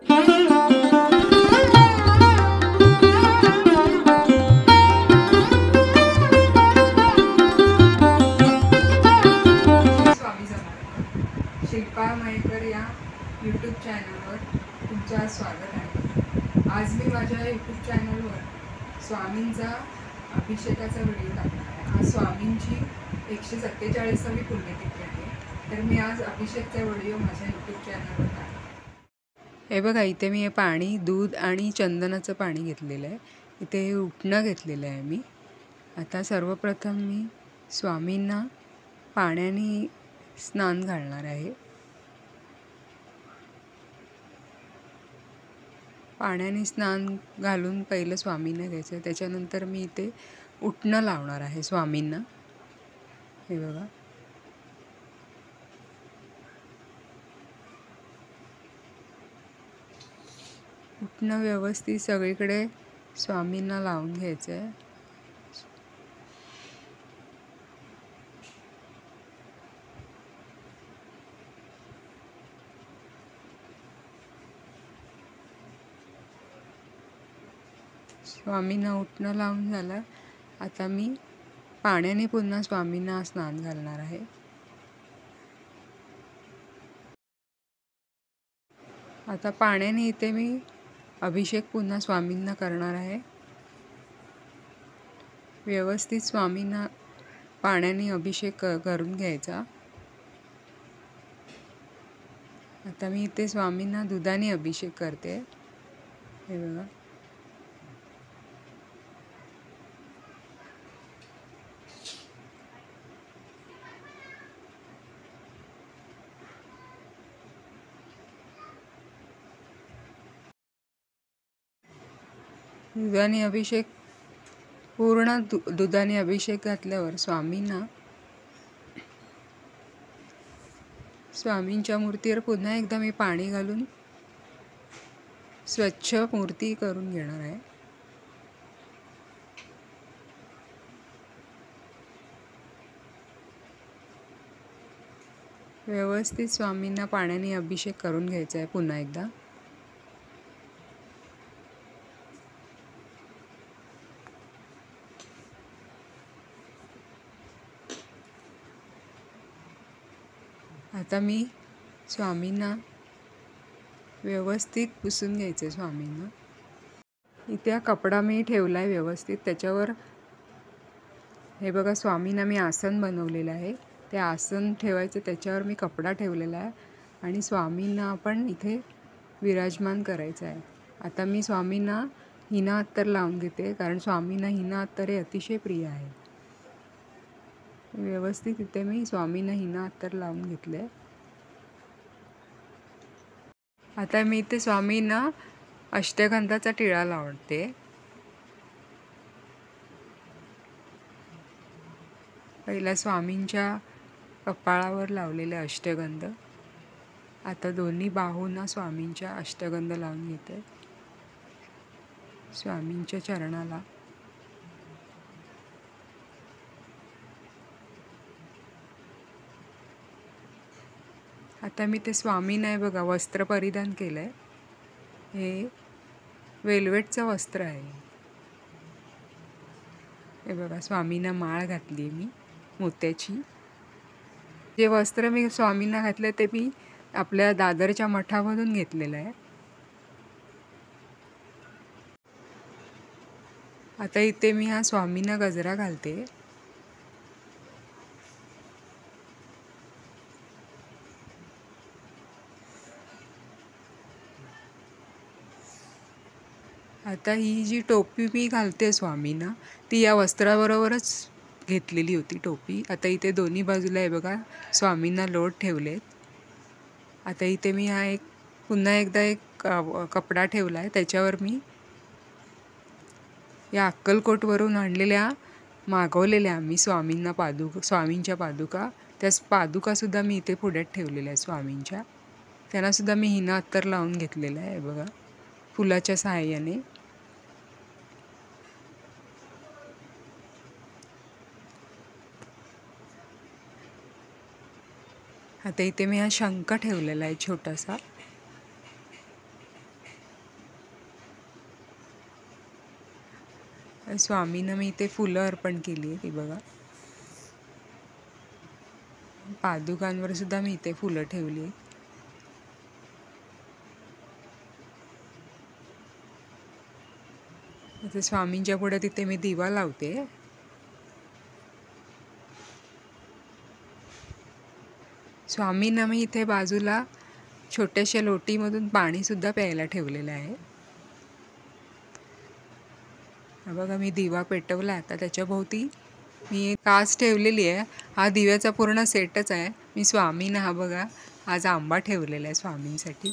शिल्पा मयेकर या यूट्यूब चॅनलवर तुमचं स्वागत आहे। आज मी माझ्या यूट्यूब चॅनलवर स्वामींचा अभिषेकाचा व्हिडिओ टाकणार आहे। आज स्वामींची 147वी पुण्यतिथी आहे, तर मी आज अभिषेकचा व्हिडिओ माझ्या यूट्यूब चॅनलवर टाकणार। हे बघा, इथे मी हे पाणी, दूध आणि चंदनाचं पाणी घेतलेलं आहे। इथे हे उटणं घेतलेलं आहे मी। आता सर्वप्रथम मी स्वामींना पाण्याने स्नान घालणार आहे। पाण्याने स्नान घालून पहिलं स्वामींना घ्यायचं, त्याच्यानंतर मी इथे उटणं लावणार आहे स्वामींना। हे बघा, उटणं व्यवस्थित सगळीकडे स्वामींना लावून घ्यायचं आहे। स्वामींना उटणं लावून झालं, आता मी पाण्याने पुन्हा स्वामींना स्नान घालणार आहे। आता पाण्याने इथे मी अभिषेक पुन्हा स्वामींना करणार आहे। व्यवस्थित स्वामींना पाण्याने अभिषेक करून घ्यायचा। आता मी इथे स्वामींना दुधाने अभिषेक करते। हे बघा, दुधाने अभिषेक, पूर्ण दुधाने अभिषेक घातल्यावर स्वामींच्या मूर्तीवर पुन्हा एकदा मी पाणी घालून स्वच्छ मूर्ती करून घेणार आहे। व्यवस्थित स्वामींना पाण्याने अभिषेक करून घ्यायचा आहे पुन्हा एकदा। आता मी स्वामींना व्यवस्थित पुसून घ्यायचे स्वामींना। इथे कपडा मी ठेवला आहे व्यवस्थित, त्याच्यावर हे बघा, स्वामींना मी आसन बनवलेलं आहे। ते आसन ठेवायचं, त्याच्यावर मी कपडा ठेवलेला आहे आणि स्वामींना आपण इथे विराजमान करायचं आहे। आता मी स्वामींना हिना अत्तर लावून घेते, कारण स्वामींना हिना अत्तर हे अतिशय प्रिय आहे। व्यवस्थित इथे मी स्वामींना हिना अत्तर लावून घेतले। आता मी इथे स्वामींना अष्टगंधाचा टिळा लावते। पहिला स्वामींच्या कपाळावर लावलेले अष्टगंध, आता दोन्ही बाहूंना स्वामींच्या अष्टगंध लावून घेते। स्वामींच्या चरणाला आता मी ते स्वामींना आहे बघा वस्त्र परिधान केलंय। हे वेल्वेटचं वस्त्र आहे। हे बघा, स्वामींना माळ घातली मी मोत्याची। जे वस्त्र मी स्वामींना घातले ते मी आपल्या दादरच्या मठामधून घेतलेलं आहे। आता इथे मी हा स्वामींना गजरा घालते। आता ही जी टोपी मी घालते स्वामींना, ती या वस्त्राबरोबरच घेतलेली होती टोपी। आता इथे दोन्ही बाजूला आहे बघा स्वामींना लोट ठेवलेत। आता इथे मी हा पुन्हा एकदा एक कपडा ठेवला आहे, त्याच्यावर मी या अक्कलकोटवरून आणलेल्या मागवलेल्या मी स्वामींना स्वामींच्या पादुका, त्या पादुकासुद्धा मी इथे पुढ्यात ठेवलेल्या आहे स्वामींच्या। त्यांनासुद्धा मी हिना अत्तर लावून घेतलेलं आहे बघा फुलाच्या सहाय्याने। आता इथे मी हा शंख ठेवलेला आहे छोटासा। स्वामींना मी इथे फुलं अर्पण केली आहे, ती बघा. पादुकांवर सुद्धा मी इथे फुलं ठेवली. आता स्वामींच्या पुढे तिथे मी दिवा लावते. स्वामींना मी इथे बाजूला छोट्याशा लोटीमधून पाणी सुद्धा प्यायला ठेवलेलं आहे. बघा मी दिवा पेटवला. आता त्याच्या भोवती मी कास ठेवलेली आहे. हा दिव्याचा पूर्ण सेटच आहे. मी स्वामींना हा बघा आज आंबा ठेवलेला आहे स्वामींसाठी.